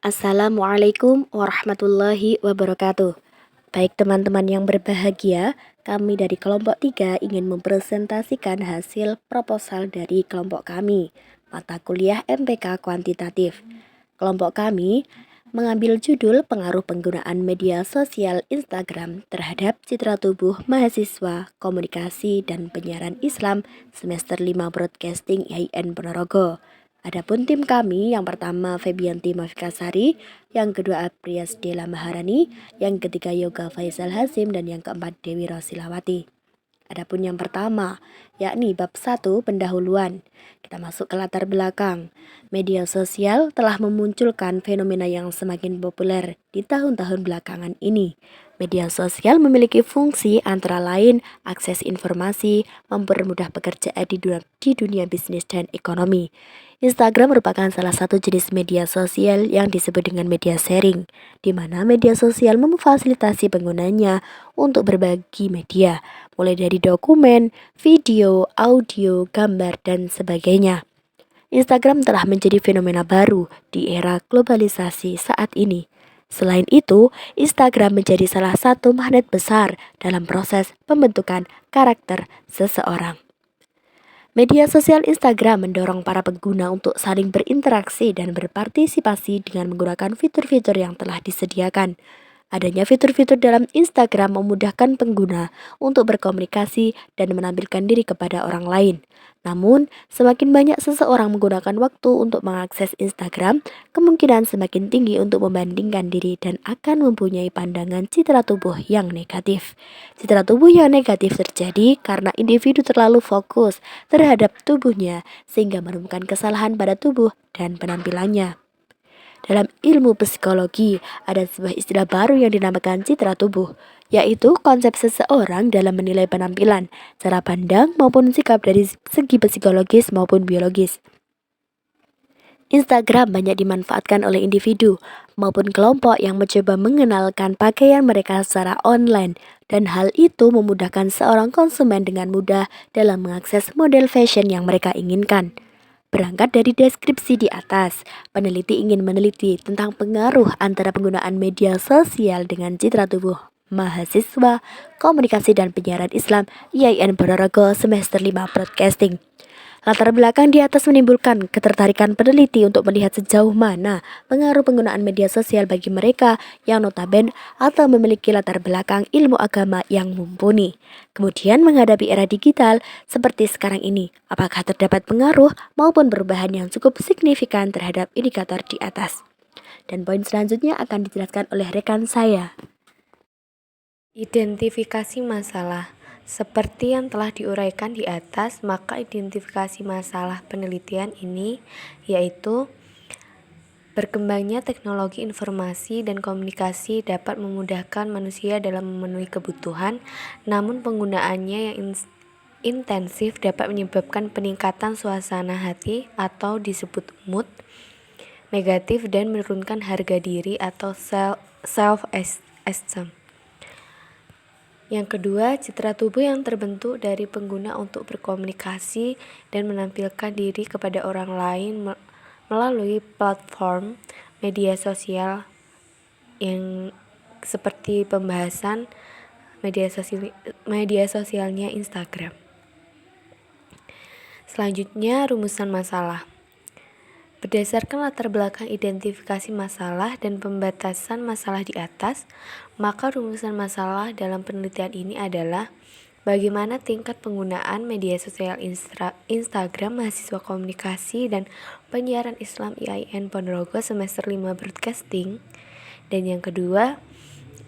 Assalamualaikum warahmatullahi wabarakatuh. Baik teman-teman yang berbahagia, kami dari kelompok 3 ingin mempresentasikan hasil proposal dari kelompok kami, mata kuliah MPK Kuantitatif. Kelompok kami mengambil judul pengaruh penggunaan media sosial Instagram terhadap citra tubuh mahasiswa komunikasi dan penyiaran Islam semester 5 Broadcasting IAIN Ponorogo. Adapun tim kami yang pertama Febianti Mafikasari, yang kedua Apriyas Dela Maharani, yang ketiga Yoga Faisal Hazim, dan yang keempat Dewi Rosilawati. Adapun yang pertama, yakni bab 1 pendahuluan. Kita masuk ke latar belakang. Media sosial telah memunculkan fenomena yang semakin populer di tahun-tahun belakangan ini. Media sosial memiliki fungsi antara lain akses informasi, mempermudah pekerjaan di dunia bisnis dan ekonomi. Instagram merupakan salah satu jenis media sosial yang disebut dengan media sharing, di mana media sosial memfasilitasi penggunanya untuk berbagi media, mulai dari dokumen, video, audio, gambar, dan sebagainya. Instagram telah menjadi fenomena baru di era globalisasi saat ini. Selain itu, Instagram menjadi salah satu magnet besar dalam proses pembentukan karakter seseorang. Media sosial Instagram mendorong para pengguna untuk saling berinteraksi dan berpartisipasi dengan menggunakan fitur-fitur yang telah disediakan. Adanya fitur-fitur dalam Instagram memudahkan pengguna untuk berkomunikasi dan menampilkan diri kepada orang lain. Namun, semakin banyak seseorang menggunakan waktu untuk mengakses Instagram, kemungkinan semakin tinggi untuk membandingkan diri dan akan mempunyai pandangan citra tubuh yang negatif. Citra tubuh yang negatif terjadi karena individu terlalu fokus terhadap tubuhnya sehingga menemukan kesalahan pada tubuh dan penampilannya. Dalam ilmu psikologi, ada sebuah istilah baru yang dinamakan citra tubuh, yaitu konsep seseorang dalam menilai penampilan, cara pandang maupun sikap dari segi psikologis maupun biologis. Instagram banyak dimanfaatkan oleh individu maupun kelompok yang mencoba mengenalkan pakaian mereka secara online, dan hal itu memudahkan seorang konsumen dengan mudah dalam mengakses model fashion yang mereka inginkan. Berangkat dari deskripsi di atas, peneliti ingin meneliti tentang pengaruh antara penggunaan media sosial dengan citra tubuh mahasiswa komunikasi dan penyiaran Islam IAIN Ponorogo semester 5 Broadcasting. Latar belakang di atas menimbulkan ketertarikan peneliti untuk melihat sejauh mana pengaruh penggunaan media sosial bagi mereka yang notabene atau memiliki latar belakang ilmu agama yang mumpuni. Kemudian menghadapi era digital seperti sekarang ini, apakah terdapat pengaruh maupun perubahan yang cukup signifikan terhadap indikator di atas. Dan poin selanjutnya akan dijelaskan oleh rekan saya. Identifikasi masalah. Seperti yang telah diuraikan di atas, maka identifikasi masalah penelitian ini yaitu berkembangnya teknologi informasi dan komunikasi dapat memudahkan manusia dalam memenuhi kebutuhan, namun penggunaannya yang intensif dapat menyebabkan peningkatan suasana hati atau disebut mood negatif dan menurunkan harga diri atau self-esteem. Yang kedua, citra tubuh yang terbentuk dari pengguna untuk berkomunikasi dan menampilkan diri kepada orang lain melalui platform media sosial yang seperti pembahasan media sosialnya Instagram. Selanjutnya, rumusan masalah. Berdasarkan latar belakang identifikasi masalah dan pembatasan masalah di atas, maka rumusan masalah dalam penelitian ini adalah bagaimana tingkat penggunaan media sosial Instagram mahasiswa komunikasi dan penyiaran Islam IAIN Ponorogo semester 5 Broadcasting. Dan yang kedua,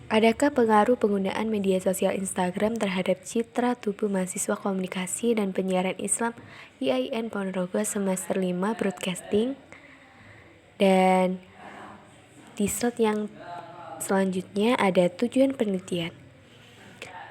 adakah pengaruh penggunaan media sosial Instagram terhadap citra tubuh mahasiswa komunikasi dan penyiaran Islam IAIN Ponorogo semester 5 Broadcasting? Dan di slide yang selanjutnya ada tujuan penelitian.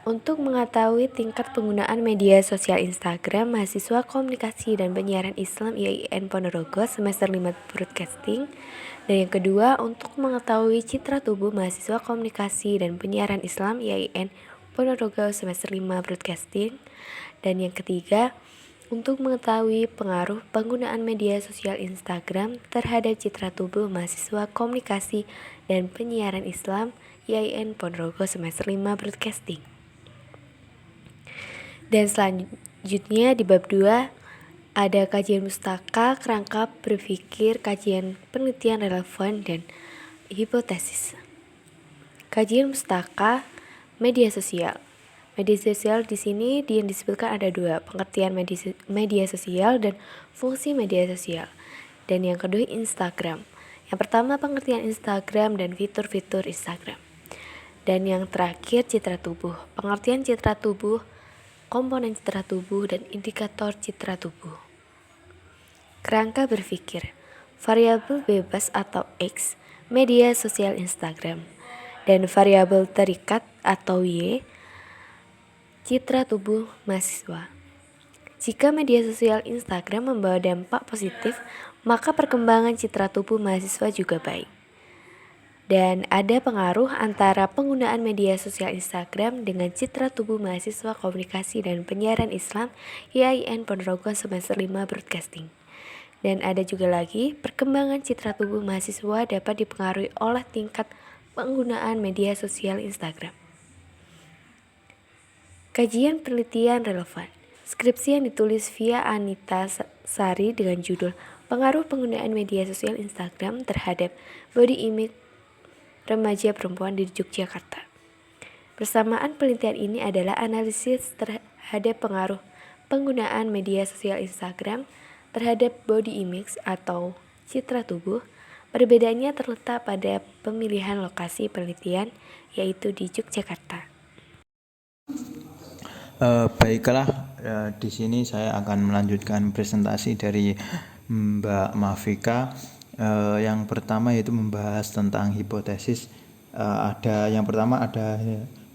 Untuk mengetahui tingkat penggunaan media sosial Instagram mahasiswa komunikasi dan penyiaran Islam IAIN Ponorogo semester 5 Broadcasting. Dan yang kedua, untuk mengetahui citra tubuh mahasiswa komunikasi dan penyiaran Islam IAIN Ponorogo semester 5 Broadcasting. Dan yang ketiga, Untuk mengetahui pengaruh penggunaan media sosial Instagram terhadap citra tubuh mahasiswa komunikasi dan penyiaran Islam IAIN Ponorogo semester 5 Broadcasting. Dan selanjutnya di bab 2 ada kajian mustaka, kerangka berpikir, kajian penelitian relevan, dan hipotesis. Kajian mustaka, media sosial. Media sosial di sini yang disebutkan ada dua, pengertian media sosial dan fungsi media sosial. Dan yang kedua Instagram. Yang pertama pengertian Instagram dan fitur-fitur Instagram. Dan yang terakhir citra tubuh. Pengertian citra tubuh, komponen citra tubuh, dan indikator citra tubuh. Kerangka berpikir. Variabel bebas atau X, media sosial Instagram. Dan variabel terikat atau Y, citra tubuh mahasiswa. Jika media sosial Instagram membawa dampak positif, maka perkembangan citra tubuh mahasiswa juga baik. Dan ada pengaruh antara penggunaan media sosial Instagram dengan citra tubuh mahasiswa komunikasi dan penyiaran Islam IAIN Ponorogo semester 5 Broadcasting. Dan ada juga lagi, perkembangan citra tubuh mahasiswa dapat dipengaruhi oleh tingkat penggunaan media sosial Instagram. Kajian penelitian relevan. Skripsi yang ditulis via Anita Sari dengan judul Pengaruh Penggunaan Media Sosial Instagram Terhadap Body Image Remaja Perempuan di Yogyakarta. Persamaan penelitian ini adalah analisis terhadap pengaruh penggunaan media sosial Instagram terhadap body image atau citra tubuh. Perbedaannya terletak pada pemilihan lokasi penelitian, yaitu di Yogyakarta. Baiklah, di sini saya akan melanjutkan presentasi dari Mbak Mafika. Yang pertama yaitu membahas tentang hipotesis. Yang pertama ada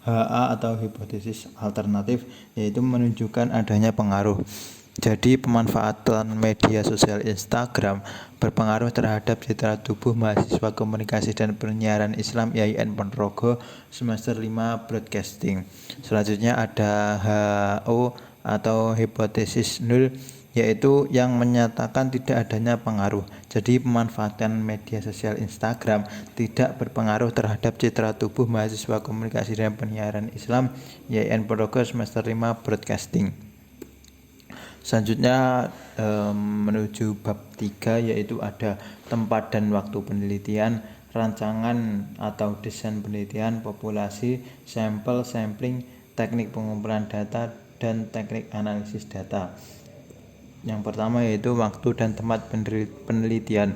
HA atau hipotesis alternatif, yaitu menunjukkan adanya pengaruh. Jadi pemanfaatan media sosial Instagram berpengaruh terhadap citra tubuh mahasiswa komunikasi dan penyiaran Islam IAIN Ponorogo semester 5 Broadcasting. Selanjutnya ada HO atau hipotesis nul, yaitu yang menyatakan tidak adanya pengaruh. Jadi pemanfaatan media sosial Instagram tidak berpengaruh terhadap citra tubuh mahasiswa komunikasi dan penyiaran Islam IAIN Ponorogo semester 5 Broadcasting. Selanjutnya menuju bab 3, yaitu ada tempat dan waktu penelitian, rancangan atau desain penelitian, populasi, sampel, sampling, teknik pengumpulan data, dan teknik analisis data. Yang pertama yaitu waktu dan tempat penelitian.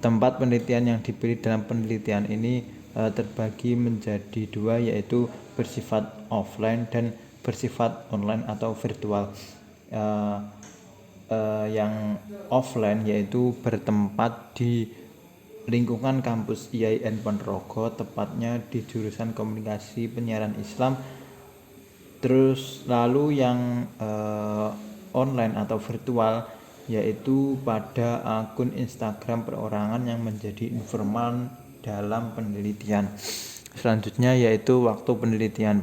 Tempat penelitian yang dipilih dalam penelitian ini terbagi menjadi dua, yaitu bersifat offline dan bersifat online atau virtual. Yang offline yaitu bertempat di lingkungan kampus IAIN Ponorogo, tepatnya di jurusan komunikasi penyiaran Islam. Terus lalu yang online atau virtual yaitu pada akun Instagram perorangan yang menjadi informan dalam penelitian. Selanjutnya yaitu waktu penelitian.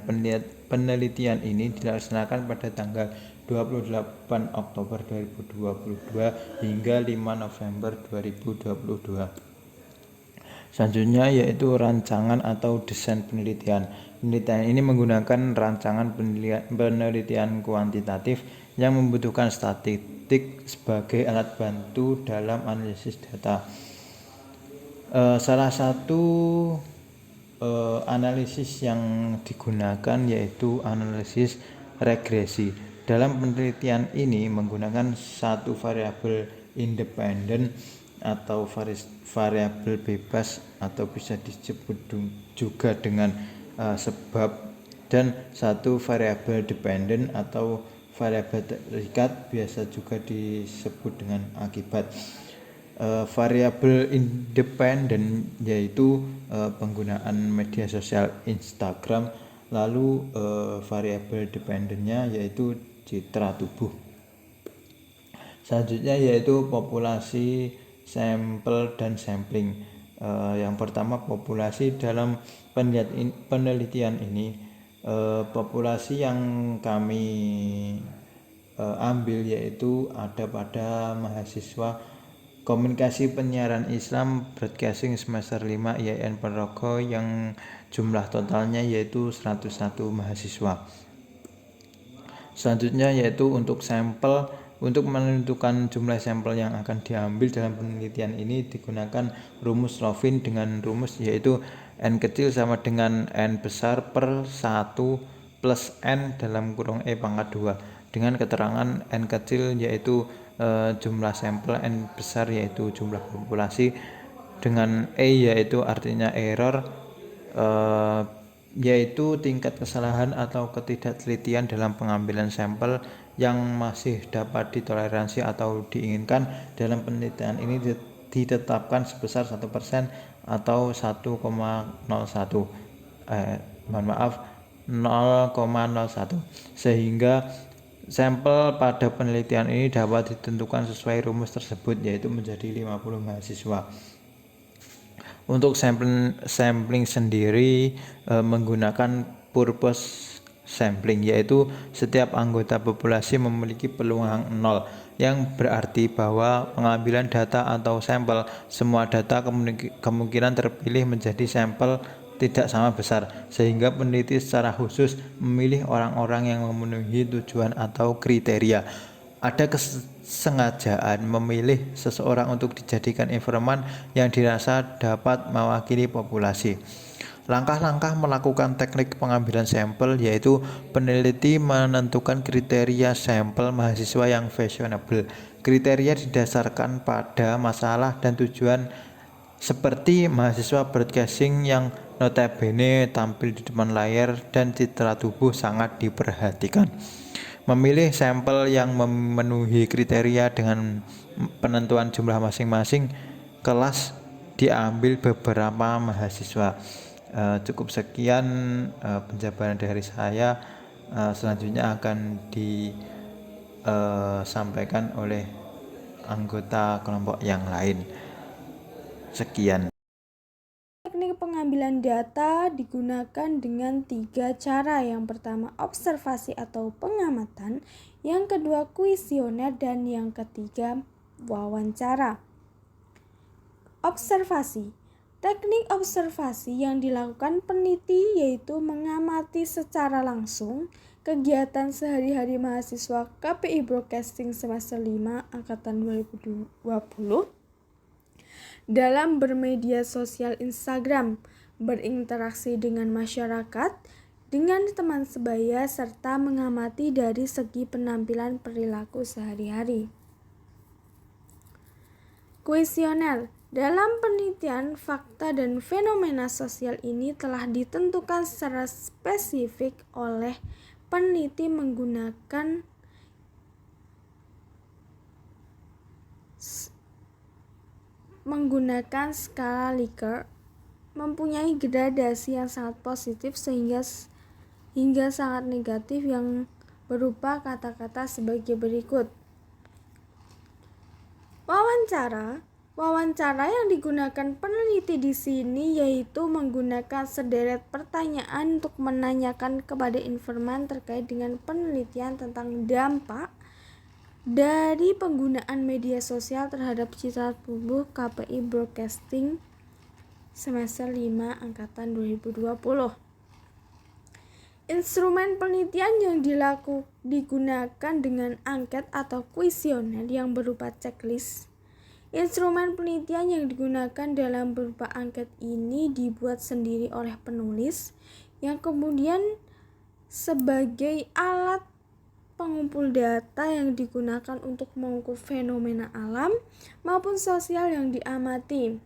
Penelitian ini dilaksanakan pada tanggal 28 Oktober 2022 hingga 5 November 2022. Selanjutnya yaitu rancangan atau desain penelitian. Penelitian ini menggunakan rancangan penelitian kuantitatif yang membutuhkan statistik sebagai alat bantu dalam analisis data. Salah satu analisis yang digunakan yaitu analisis regresi. Dalam penelitian ini menggunakan satu variabel independen atau variabel bebas atau bisa disebut juga dengan sebab, dan satu variabel dependen atau variabel terikat biasa juga disebut dengan akibat. Variabel independen yaitu penggunaan media sosial Instagram, lalu variabel dependennya yaitu citra tubuh. Selanjutnya yaitu populasi, sampel, dan sampling. Yang pertama populasi. Dalam penelitian ini populasi yang kami ambil yaitu ada pada mahasiswa Komunikasi Penyiaran Islam Broadcasting semester 5 IAIN Ponorogo yang jumlah totalnya yaitu 101 mahasiswa. Selanjutnya yaitu untuk sampel. Untuk menentukan jumlah sampel yang akan diambil dalam penelitian ini digunakan rumus Lovin dengan rumus yaitu N kecil sama dengan N besar per 1 plus N dalam kurung E pangkat 2 dengan keterangan N kecil yaitu jumlah sampel, N besar yaitu jumlah populasi, dengan E yaitu artinya error, yaitu tingkat kesalahan atau ketidaktelitian dalam pengambilan sampel yang masih dapat ditoleransi atau diinginkan dalam penelitian ini ditetapkan sebesar 1% atau 1,01 0,01 sehingga sampel pada penelitian ini dapat ditentukan sesuai rumus tersebut yaitu menjadi 50 mahasiswa. Untuk sampling sendiri menggunakan purpose sampling, yaitu setiap anggota populasi memiliki peluang 0, yang berarti bahwa pengambilan data atau sampel, semua data kemungkinan terpilih menjadi sampel tidak sama besar, sehingga peneliti secara khusus memilih orang-orang yang memenuhi tujuan atau kriteria. Ada kesengajaan memilih seseorang untuk dijadikan informan yang dirasa dapat mewakili populasi. Langkah-langkah melakukan teknik pengambilan sampel yaitu peneliti menentukan kriteria sampel mahasiswa yang fashionable. Kriteria didasarkan pada masalah dan tujuan seperti mahasiswa broadcasting yang notabene tampil di depan layar dan citra tubuh sangat diperhatikan. Memilih sampel yang memenuhi kriteria dengan penentuan jumlah masing-masing kelas diambil beberapa mahasiswa. Cukup sekian penjabaran dari saya. Selanjutnya akan disampaikan oleh anggota kelompok yang lain. Sekian. Teknik pengambilan data digunakan dengan 3 cara. Yang pertama observasi atau pengamatan, yang kedua kuesioner, dan yang ketiga wawancara. Observasi. Teknik observasi yang dilakukan peneliti yaitu mengamati secara langsung kegiatan sehari-hari mahasiswa KPI Broadcasting semester 5 angkatan 2020 dalam bermedia sosial Instagram, berinteraksi dengan masyarakat, dengan teman sebaya, serta mengamati dari segi penampilan perilaku sehari-hari. Kuesioner. Dalam penelitian, fakta dan fenomena sosial ini telah ditentukan secara spesifik oleh peneliti menggunakan skala Likert, mempunyai gradasi yang sangat positif hingga sangat negatif yang berupa kata-kata sebagai berikut. Wawancara yang digunakan peneliti di sini yaitu menggunakan sederet pertanyaan untuk menanyakan kepada informan terkait dengan penelitian tentang dampak dari penggunaan media sosial terhadap citra tubuh KPI Broadcasting semester 5 angkatan 2020. Instrumen penelitian yang digunakan dengan angket atau kuesioner yang berupa checklist. Instrumen penelitian yang digunakan dalam berupa angket ini dibuat sendiri oleh penulis yang kemudian sebagai alat pengumpul data yang digunakan untuk mengukur fenomena alam maupun sosial yang diamati.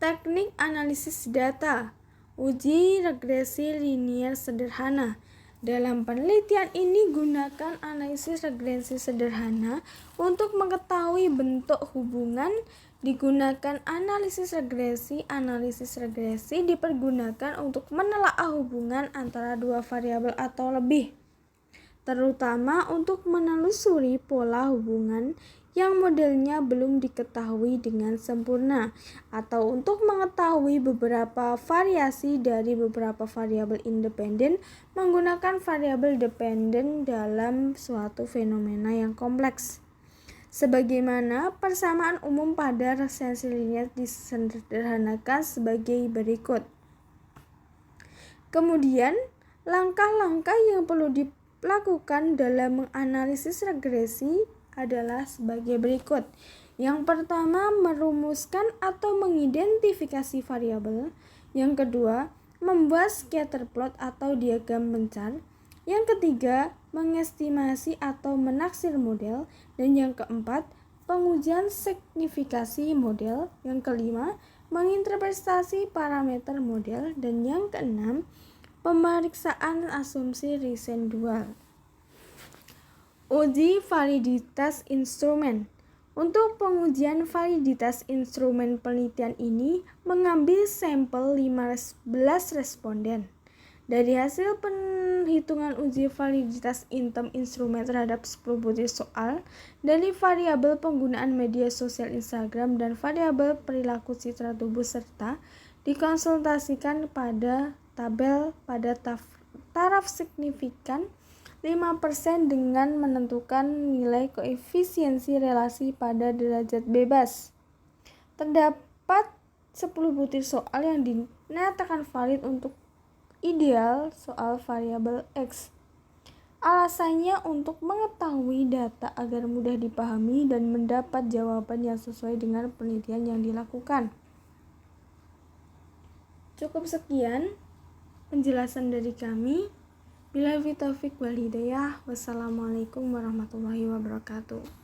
Teknik analisis data. Uji regresi linier sederhana. Dalam penelitian ini gunakan analisis regresi sederhana untuk mengetahui bentuk hubungan. Digunakan analisis regresi. Analisis regresi dipergunakan untuk menelaah hubungan antara dua variabel atau lebih, terutama untuk menelusuri pola hubungan yang modelnya belum diketahui dengan sempurna, atau untuk mengetahui beberapa variasi dari beberapa variabel independen menggunakan variabel dependen dalam suatu fenomena yang kompleks. Sebagaimana persamaan umum pada resensi linier disederhanakan sebagai berikut. Kemudian, langkah-langkah yang perlu dilakukan dalam menganalisis regresi adalah sebagai berikut. Yang pertama, merumuskan atau mengidentifikasi variabel. Yang kedua, membuat scatter plot atau diagram mencar. Yang ketiga, mengestimasi atau menaksir model. Dan yang keempat, pengujian signifikasi model. Yang kelima, menginterpretasi parameter model. Dan yang keenam, pemeriksaan asumsi residual. Uji validitas instrumen. Untuk pengujian validitas instrumen penelitian ini mengambil sampel 15 responden. Dari hasil penghitungan uji validitas item instrumen terhadap 10 butir soal dari variabel penggunaan media sosial Instagram dan variabel perilaku citra tubuh serta dikonsultasikan pada tabel pada taraf signifikan 5% dengan menentukan nilai koefisiensi relasi pada derajat bebas. Terdapat 10 butir soal yang dinyatakan valid untuk ideal soal variabel X. Alasannya untuk mengetahui data agar mudah dipahami dan mendapat jawaban yang sesuai dengan penelitian yang dilakukan. Cukup sekian penjelasan dari kami. Billahi taufiq wal hidayah. Wassalamualaikum warahmatullahi wabarakatuh.